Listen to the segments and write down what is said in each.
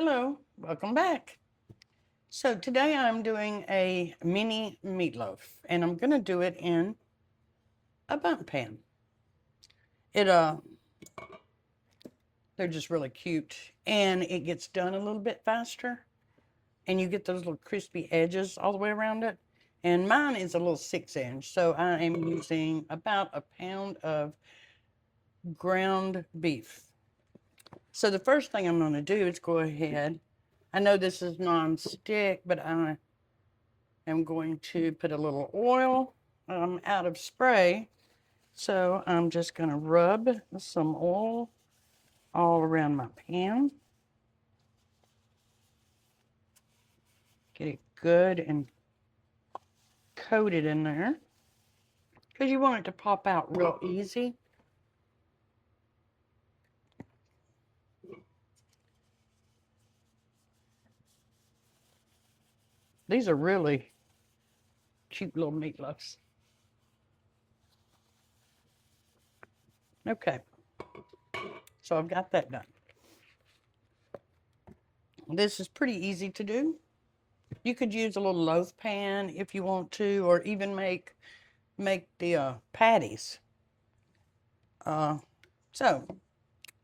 Hello, welcome back. So today I'm doing a mini meatloaf and I'm gonna do it in a Bundt pan. It they're just really cute and it gets done a little bit faster and you get those little crispy edges all the way around it. And mine is a little 6 inch, so I am using about a pound of ground beef. So the first thing I'm gonna do is go ahead. I know this is non-stick, but I am going to put a little oil out of spray. So I'm just going to rub some oil all around my pan. Get it good and coated in there because you want it to pop out real easy. These are really cute little meatloafs. Okay, so I've got that done. This is pretty easy to do. You could use a little loaf pan if you want to, or even make the patties. So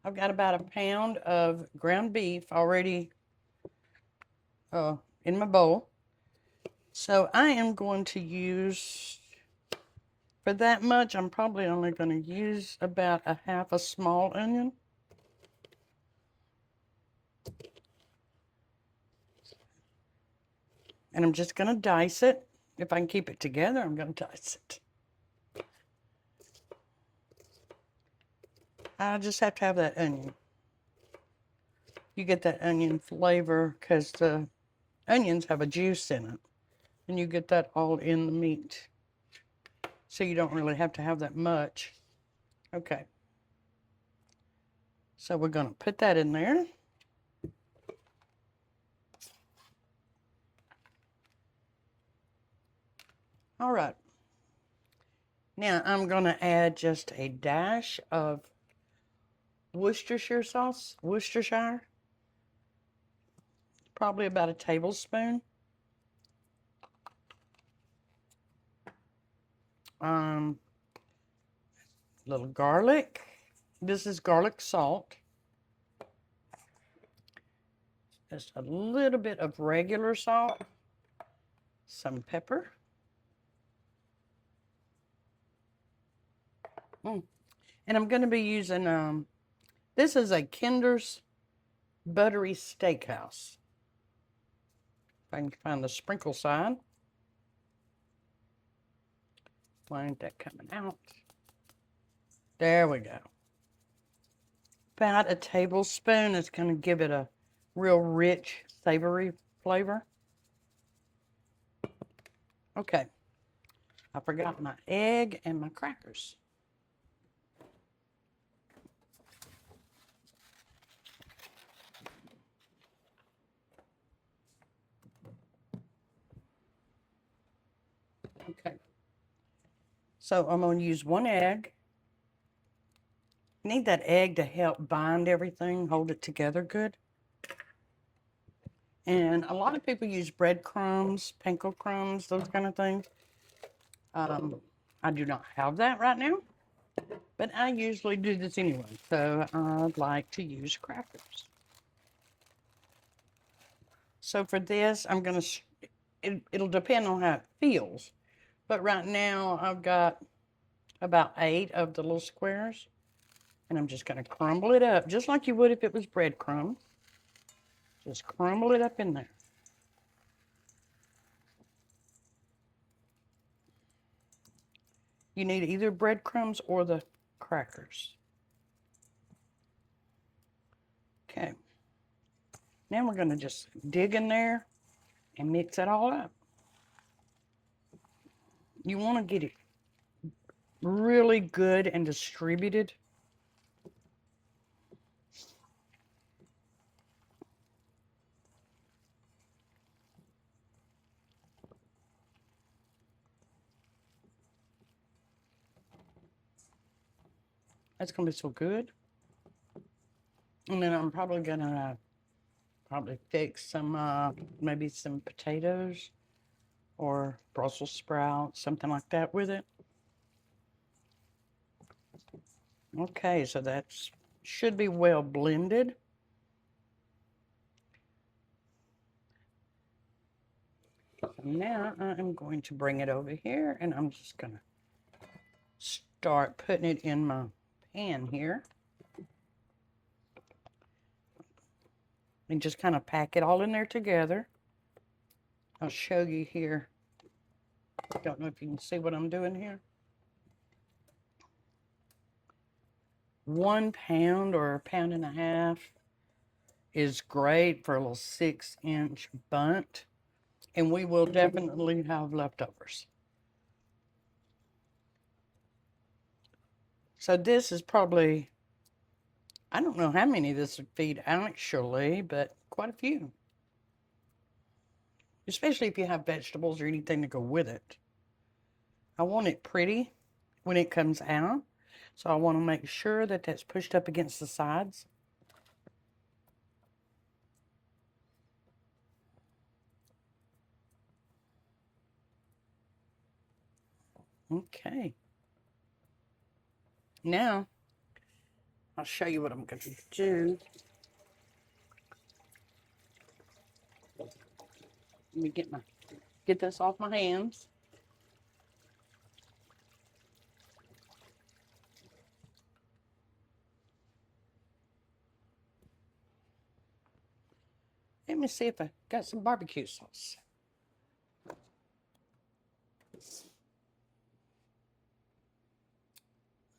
I've got about a pound of ground beef already in my bowl. So I am going to use, for that much, I'm probably only going to use about a half a small onion. And I'm just going to dice it. If I can keep it together, I'm going to dice it. I just have to have that onion. You get that onion flavor because the onions have a juice in it. And you get that all in the meat. So you don't really have to have that much. Okay. So we're going to put that in there. All right. Now I'm going to add just a dash of Worcestershire sauce, Worcestershire, probably about a tablespoon. A little garlic. This is garlic salt. Just a little bit of regular salt. Some pepper. And I'm going to be using, this is a Kinder's Buttery Steakhouse. If I can find the sprinkle side. Why ain't that coming out? There we go. About a tablespoon. It's going to give it a real rich, savory flavor. Okay. I forgot my egg and my crackers. Okay. So I'm going to use one egg. Need that egg to help bind everything, hold it together good. And a lot of people use breadcrumbs, panko crumbs, those kind of things. I do not have that right now, but I usually do this anyway. So I'd like to use crackers. So for this, I'm going to, it'll depend on how it feels. But right now I've got about 8 of the little squares. And I'm just going to crumble it up, just like you would if it was breadcrumbs. Just crumble it up in there. You need either breadcrumbs or the crackers. Okay. Now we're going to just dig in there and mix it all up. You want to get it really good and distributed. That's going to be so good. And then I'm probably going to Probably fix some, maybe some potatoes or Brussels sprouts, something like that with it. Okay, so that's should be well blended. Now I am going to bring it over here and I'm just going to start putting it in my pan here. And just kind of pack it all in there together. I'll show you here. I don't know if you can see what I'm doing here. 1 pound or a pound and a half is great for a little 6-inch bundt. And we will definitely have leftovers. So this is probably, I don't know how many this would feed actually, but quite a few. Especially if you have vegetables or anything to go with it. I want it pretty when it comes out. So I want to make sure that that's pushed up against the sides. Okay. Now, I'll show you what I'm going to do. Let me get this off my hands. Let me see if I got some barbecue sauce.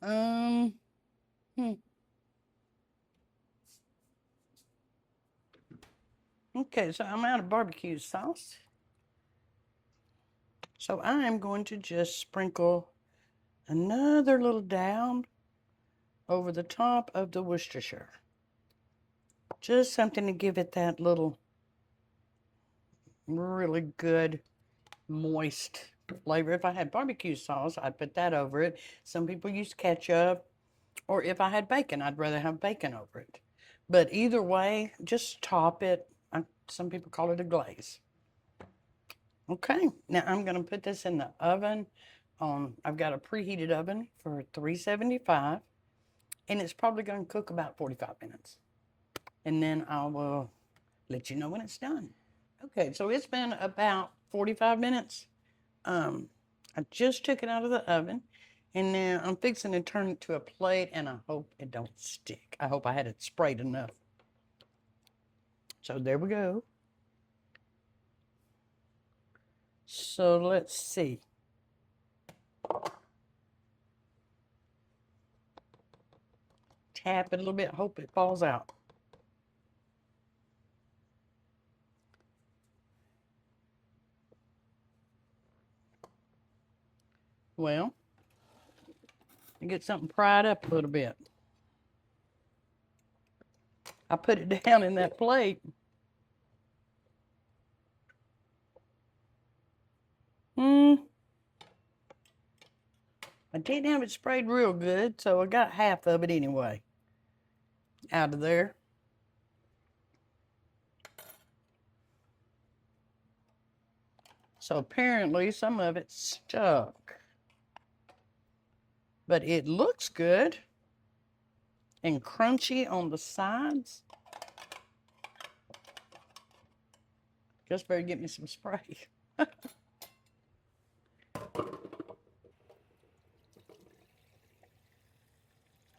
Hmm. Okay, so I'm out of barbecue sauce. So I'm going to just sprinkle another little dab over the top of the Worcestershire. Just something to give it that little really good moist flavor. If I had barbecue sauce, I'd put that over it. Some people use ketchup, or if I had bacon, I'd rather have bacon over it. But either way, just top it. Some people call it a glaze. Okay, now I'm going to put this in the oven on, I've got a preheated oven for 375, and it's probably going to cook about 45 minutes. And then I will let you know when it's done. Okay, so it's been about 45 minutes. I just took it out of the oven, and now I'm fixing to turn it to a plate, and I hope it don't stick. I hope I had it sprayed enough. So there we go. So let's see. Tap it a little bit, hope it falls out. Well, I get something pried up a little bit. I put it down in that plate. I didn't have it sprayed real good, so I got half of it anyway out of there. So apparently some of it stuck. But it looks good and crunchy on the sides. Just better get me some spray.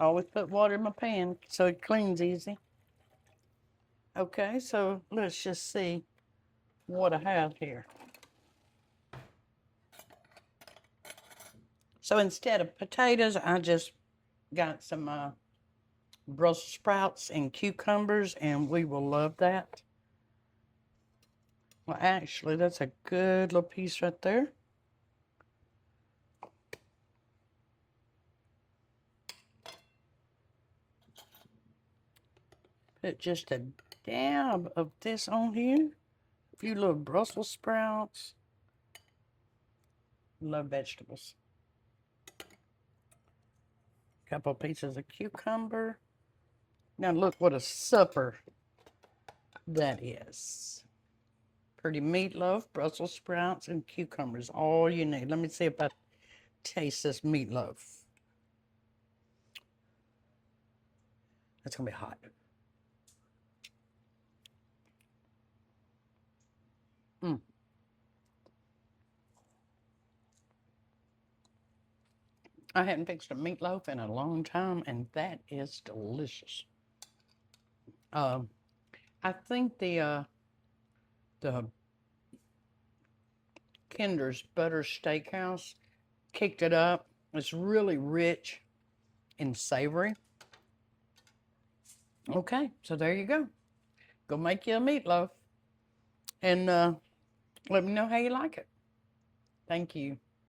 I always put water in my pan so it cleans easy. Okay, so let's just see what I have here. So instead of potatoes, I just got some Brussels sprouts and cucumbers, and we will love that. Well, actually, that's a good little piece right there. Put just a dab of this on here. A few little Brussels sprouts. Love vegetables. Couple pieces of cucumber. Now look what a supper That is pretty meatloaf, Brussels sprouts, and cucumbers. All you need. Let me see if I taste this meatloaf. It's gonna be hot. Mm. I hadn't fixed a meatloaf in a long time, and that is delicious. Um, I think the Kinder's Butter Steakhouse kicked it up. It's really rich and savory. Okay, so there you go. Go make you a meatloaf and let me know how you like it. Thank you.